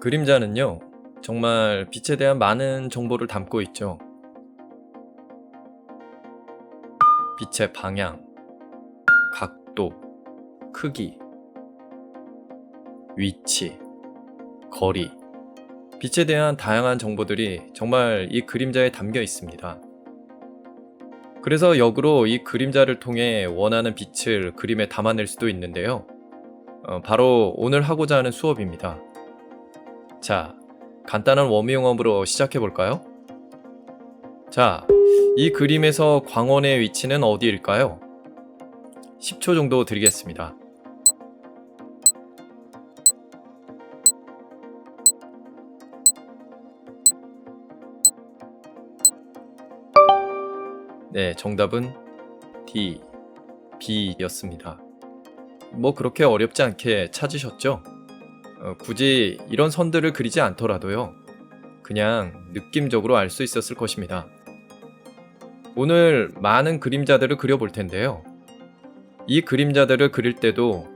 그림자는요, 정말 빛에 대한 많은 정보를 담고 있죠. 빛의 방향, 각도, 크기, 위치, 거리. 빛에 대한 다양한 정보들이 정말 이 그림자에 담겨 있습니다. 그래서 역으로 이 그림자를 통해 원하는 빛을 그림에 담아낼 수도 있는데요. 바로 오늘 하고자 하는 수업입니다. 자, 간단한 워밍업으로 시작해 볼까요? 자, 이 그림에서 광원의 위치는 어디일까요? 10초 정도 드리겠습니다. 네, 정답은 D, B였습니다. 뭐 그렇게 어렵지 않게 찾으셨죠? 굳이 이런 선들을 그리지 않더라도요. 그냥 느낌적으로 알 수 있었을 것입니다. 오늘 많은 그림자들을 그려볼 텐데요. 이 그림자들을 그릴 때도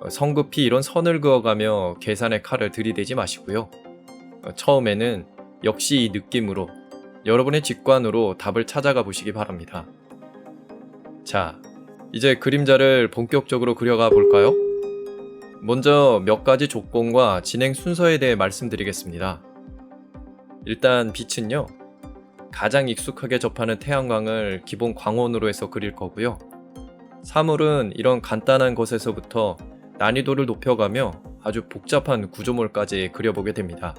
성급히 이런 선을 그어가며 계산의 칼을 들이대지 마시고요. 처음에는 역시 이 느낌으로 여러분의 직관으로 답을 찾아가 보시기 바랍니다. 자, 이제 그림자를 본격적으로 그려가 볼까요? 먼저 몇 가지 조건과 진행 순서에 대해 말씀드리겠습니다. 일단 빛은요, 가장 익숙하게 접하는 태양광을 기본 광원으로 해서 그릴 거고요. 사물은 이런 간단한 것에서부터 난이도를 높여가며 아주 복잡한 구조물까지 그려보게 됩니다.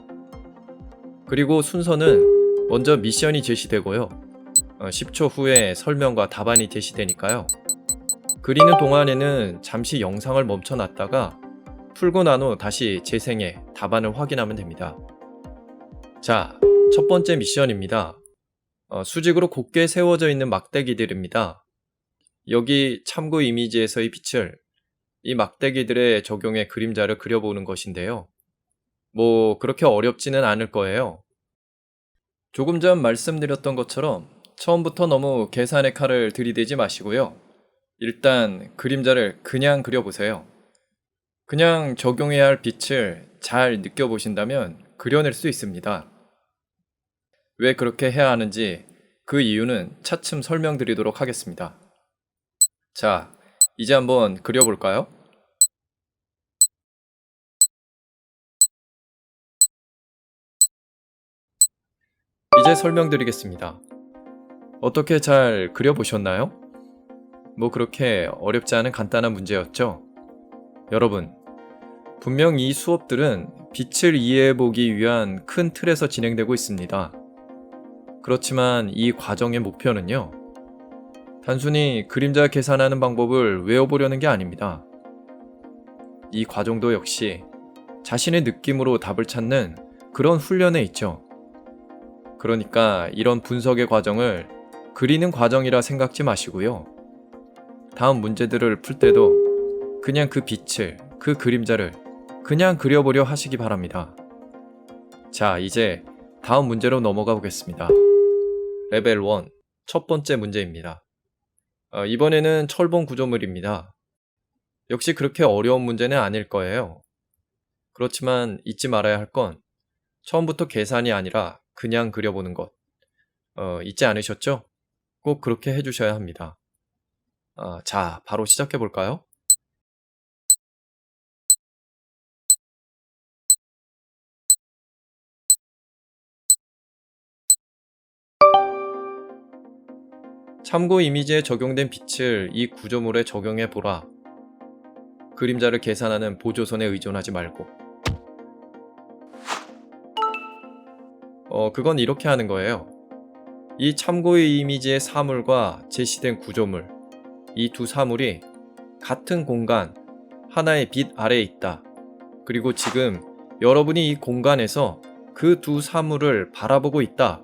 그리고 순서는 먼저 미션이 제시되고요. 10초 후에 설명과 답안이 제시되니까요. 그리는 동안에는 잠시 영상을 멈춰놨다가 풀고 난 후 다시 재생해 답안을 확인하면 됩니다. 자, 첫 번째 미션입니다. 수직으로 곧게 세워져 있는 막대기들입니다. 여기 참고 이미지에서의 빛을 이 막대기들에 적용해 그림자를 그려보는 것인데요. 뭐 그렇게 어렵지는 않을 거예요. 조금 전 말씀드렸던 것처럼 처음부터 너무 계산의 칼을 들이대지 마시고요. 일단 그림자를 그냥 그려보세요. 그냥 적용해야 할 빛을 잘 느껴보신다면 그려낼 수 있습니다. 왜 그렇게 해야 하는지 그 이유는 차츰 설명드리도록 하겠습니다. 자, 이제 한번 그려볼까요? 이제 설명드리겠습니다. 어떻게 잘 그려보셨나요? 뭐 그렇게 어렵지 않은 간단한 문제였죠? 여러분, 분명 이 수업들은 빛을 이해해보기 위한 큰 틀에서 진행되고 있습니다. 그렇지만 이 과정의 목표는요, 단순히 그림자 계산하는 방법을 외워보려는 게 아닙니다. 이 과정도 역시 자신의 느낌으로 답을 찾는 그런 훈련에 있죠. 그러니까 이런 분석의 과정을 그리는 과정이라 생각지 마시고요. 다음 문제들을 풀 때도 그냥 그 빛을, 그 그림자를 그냥 그려보려 하시기 바랍니다. 자, 이제 다음 문제로 넘어가 보겠습니다. 레벨 1, 첫 번째 문제입니다. 이번에는 철봉 구조물입니다. 역시 그렇게 어려운 문제는 아닐 거예요. 그렇지만 잊지 말아야 할 건 처음부터 계산이 아니라 그냥 그려보는 것. 잊지 않으셨죠? 꼭 그렇게 해주셔야 합니다. 자, 바로 시작해 볼까요? 참고 이미지에 적용된 빛을 이 구조물에 적용해 보라. 그림자를 계산하는 보조선에 의존하지 말고. 그건 이렇게 하는 거예요. 이 참고의 이미지의 사물과 제시된 구조물, 이 두 사물이 같은 공간, 하나의 빛 아래에 있다. 그리고 지금 여러분이 이 공간에서 그 두 사물을 바라보고 있다.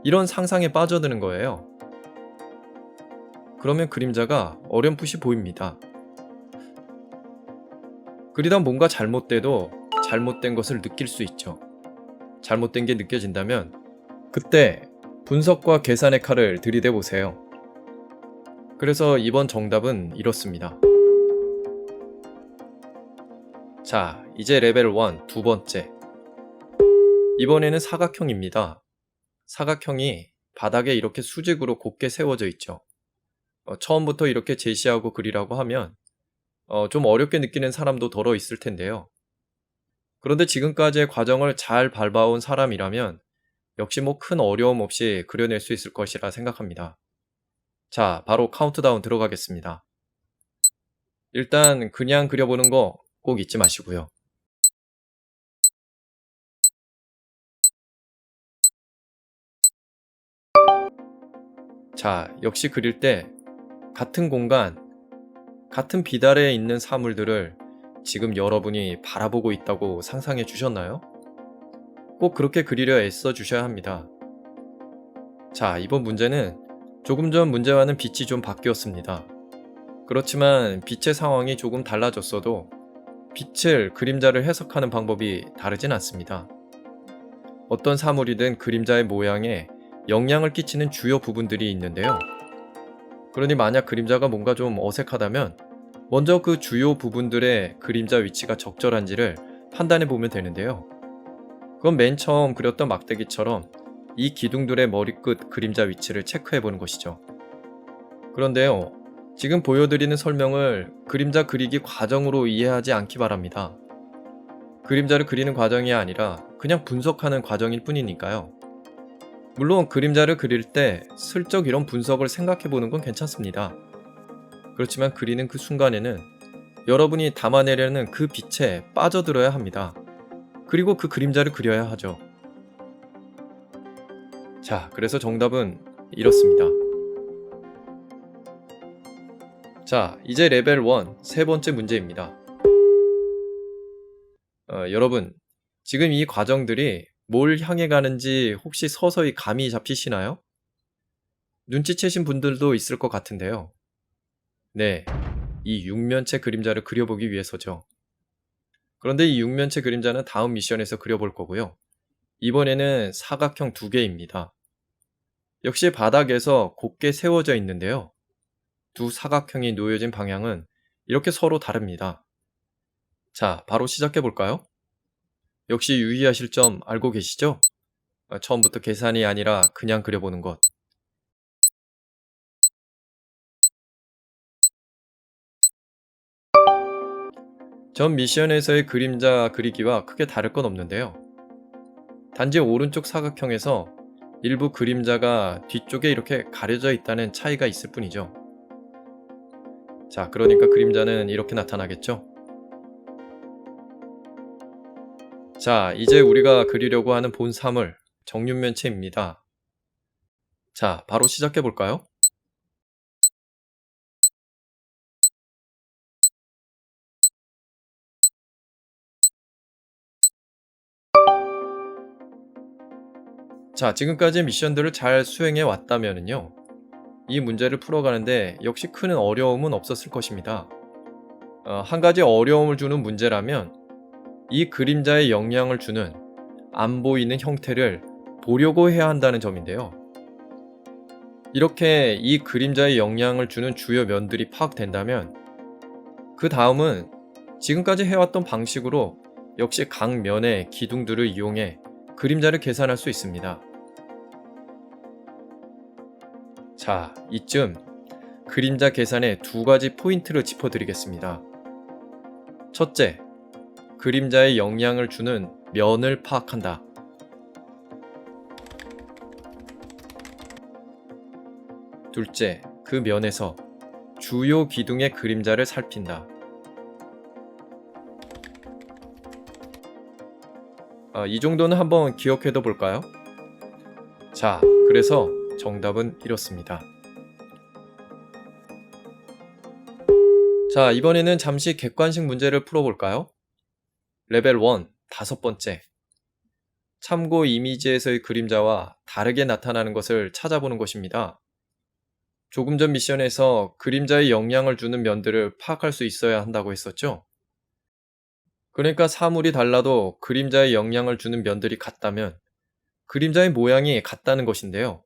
이런 상상에 빠져드는 거예요. 그러면 그림자가 어렴풋이 보입니다. 그리다 뭔가 잘못돼도 잘못된 것을 느낄 수 있죠. 잘못된 게 느껴진다면 그때 분석과 계산의 칼을 들이대 보세요. 그래서 이번 정답은 이렇습니다. 자, 이제 레벨 1 두 번째. 이번에는 사각형입니다. 사각형이 바닥에 이렇게 수직으로 곧게 세워져 있죠. 처음부터 이렇게 제시하고 그리라고 하면 좀 어렵게 느끼는 사람도 더러 있을 텐데요. 그런데 지금까지의 과정을 잘 밟아온 사람이라면 역시 뭐 큰 어려움 없이 그려낼 수 있을 것이라 생각합니다. 자, 바로 카운트다운 들어가겠습니다. 일단 그냥 그려보는 거 꼭 잊지 마시고요. 자, 역시 그릴 때 같은 공간, 같은 빛 아래에 있는 사물들을 지금 여러분이 바라보고 있다고 상상해 주셨나요? 꼭 그렇게 그리려 애써 주셔야 합니다. 자, 이번 문제는 조금 전 문제와는 빛이 좀 바뀌었습니다. 그렇지만 빛의 상황이 조금 달라졌어도 빛을 그림자를 해석하는 방법이 다르진 않습니다. 어떤 사물이든 그림자의 모양에 영향을 끼치는 주요 부분들이 있는데요. 그러니 만약 그림자가 뭔가 좀 어색하다면 먼저 그 주요 부분들의 그림자 위치가 적절한지를 판단해 보면 되는데요. 그건 맨 처음 그렸던 막대기처럼 이 기둥들의 머리끝 그림자 위치를 체크해 보는 것이죠. 그런데요, 지금 보여드리는 설명을 그림자 그리기 과정으로 이해하지 않기 바랍니다. 그림자를 그리는 과정이 아니라 그냥 분석하는 과정일 뿐이니까요. 물론 그림자를 그릴 때 슬쩍 이런 분석을 생각해 보는 건 괜찮습니다. 그렇지만 그리는 그 순간에는 여러분이 담아내려는 그 빛에 빠져들어야 합니다. 그리고 그 그림자를 그려야 하죠. 자, 그래서 정답은 이렇습니다. 자, 이제 레벨 1 세 번째 문제입니다. 여러분, 지금 이 과정들이 뭘 향해 가는지 혹시 서서히 감이 잡히시나요? 눈치채신 분들도 있을 것 같은데요. 네, 이 육면체 그림자를 그려보기 위해서죠. 그런데 이 육면체 그림자는 다음 미션에서 그려볼 거고요. 이번에는 사각형 두 개입니다. 역시 바닥에서 곧게 세워져 있는데요. 두 사각형이 놓여진 방향은 이렇게 서로 다릅니다. 자, 바로 시작해 볼까요? 역시 유의하실 점 알고 계시죠? 처음부터 계산이 아니라 그냥 그려보는 것. 전 미션에서의 그림자 그리기와 크게 다를 건 없는데요. 단지 오른쪽 사각형에서 일부 그림자가 뒤쪽에 이렇게 가려져 있다는 차이가 있을 뿐이죠. 자, 그러니까 그림자는 이렇게 나타나겠죠? 자, 이제 우리가 그리려고 하는 본 사물, 정육면체입니다. 자, 바로 시작해 볼까요? 자, 지금까지 미션들을 잘 수행해 왔다면요. 이 문제를 풀어가는데 역시 큰 어려움은 없었을 것입니다. 한 가지 어려움을 주는 문제라면 이 그림자에 영향을 주는 안 보이는 형태를 보려고 해야 한다는 점인데요. 이렇게 이 그림자에 영향을 주는 주요 면들이 파악된다면 그 다음은 지금까지 해왔던 방식으로 역시 각 면의 기둥들을 이용해 그림자를 계산할 수 있습니다. 자, 이쯤 그림자 계산의 두 가지 포인트를 짚어드리겠습니다. 첫째, 그림자에 영향을 주는 면을 파악한다. 둘째, 그 면에서 주요 기둥의 그림자를 살핀다. 이 정도는 한번 기억해둬 볼까요? 자, 그래서 정답은 이렇습니다. 자, 이번에는 잠시 객관식 문제를 풀어볼까요? 레벨 1, 다섯 번째. 참고 이미지에서의 그림자와 다르게 나타나는 것을 찾아보는 것입니다. 조금 전 미션에서 그림자에 영향을 주는 면들을 파악할 수 있어야 한다고 했었죠? 그러니까 사물이 달라도 그림자에 영향을 주는 면들이 같다면 그림자의 모양이 같다는 것인데요.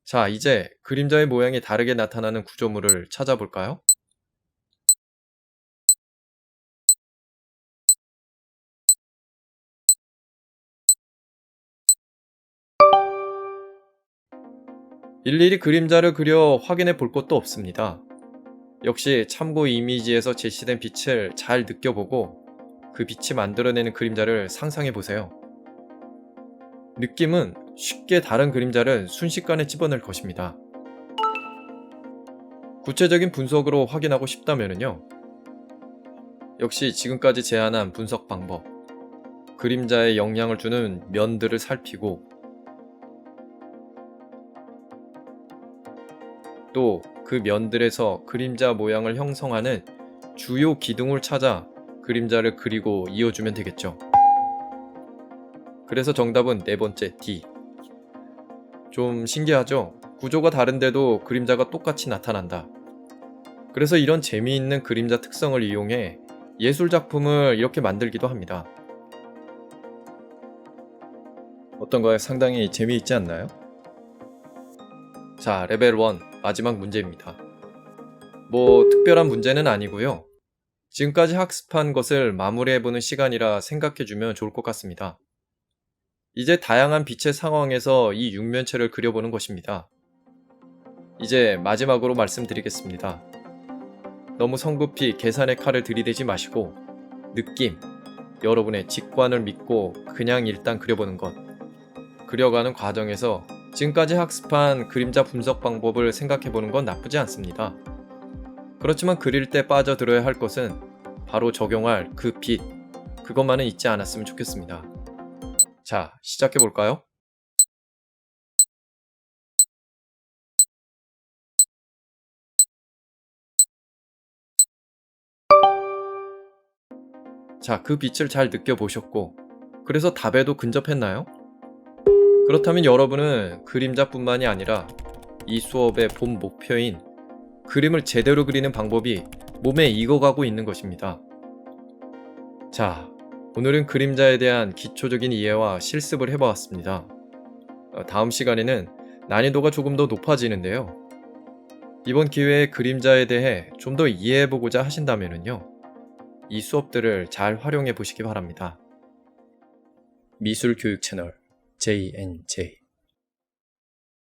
자, 이제 그림자의 모양이 다르게 나타나는 구조물을 찾아볼까요? 일일이 그림자를 그려 확인해 볼 것도 없습니다. 역시 참고 이미지에서 제시된 빛을 잘 느껴보고 그 빛이 만들어내는 그림자를 상상해 보세요. 느낌은 쉽게 다른 그림자를 순식간에 집어낼 것입니다. 구체적인 분석으로 확인하고 싶다면요. 역시 지금까지 제안한 분석 방법. 그림자에 영향을 주는 면들을 살피고 또 그 면들에서 그림자 모양을 형성하는 주요 기둥을 찾아 그림자를 그리고 이어주면 되겠죠. 그래서 정답은 네 번째 D. 좀 신기하죠? 구조가 다른데도 그림자가 똑같이 나타난다. 그래서 이런 재미있는 그림자 특성을 이용해 예술 작품을 이렇게 만들기도 합니다. 어떤가요? 상당히 재미있지 않나요? 자, 레벨 1 마지막 문제입니다. 뭐 특별한 문제는 아니고요. 지금까지 학습한 것을 마무리해보는 시간이라 생각해주면 좋을 것 같습니다. 이제 다양한 빛의 상황에서 이 육면체를 그려보는 것입니다. 이제 마지막으로 말씀드리겠습니다. 너무 성급히 계산의 칼을 들이대지 마시고 느낌, 여러분의 직관을 믿고 그냥 일단 그려보는 것. 그려가는 과정에서 지금까지 학습한 그림자 분석 방법을 생각해보는 건 나쁘지 않습니다. 그렇지만 그릴 때 빠져들어야 할 것은 바로 적용할 그 빛, 그것만은 잊지 않았으면 좋겠습니다. 자, 시작해볼까요? 자, 그 빛을 잘 느껴보셨고, 그래서 답에도 근접했나요? 그렇다면 여러분은 그림자뿐만이 아니라 이 수업의 본 목표인 그림을 제대로 그리는 방법이 몸에 익어가고 있는 것입니다. 자, 오늘은 그림자에 대한 기초적인 이해와 실습을 해보았습니다. 다음 시간에는 난이도가 조금 더 높아지는데요. 이번 기회에 그림자에 대해 좀 더 이해해보고자 하신다면요. 이 수업들을 잘 활용해 보시기 바랍니다. 미술교육 채널 JNJ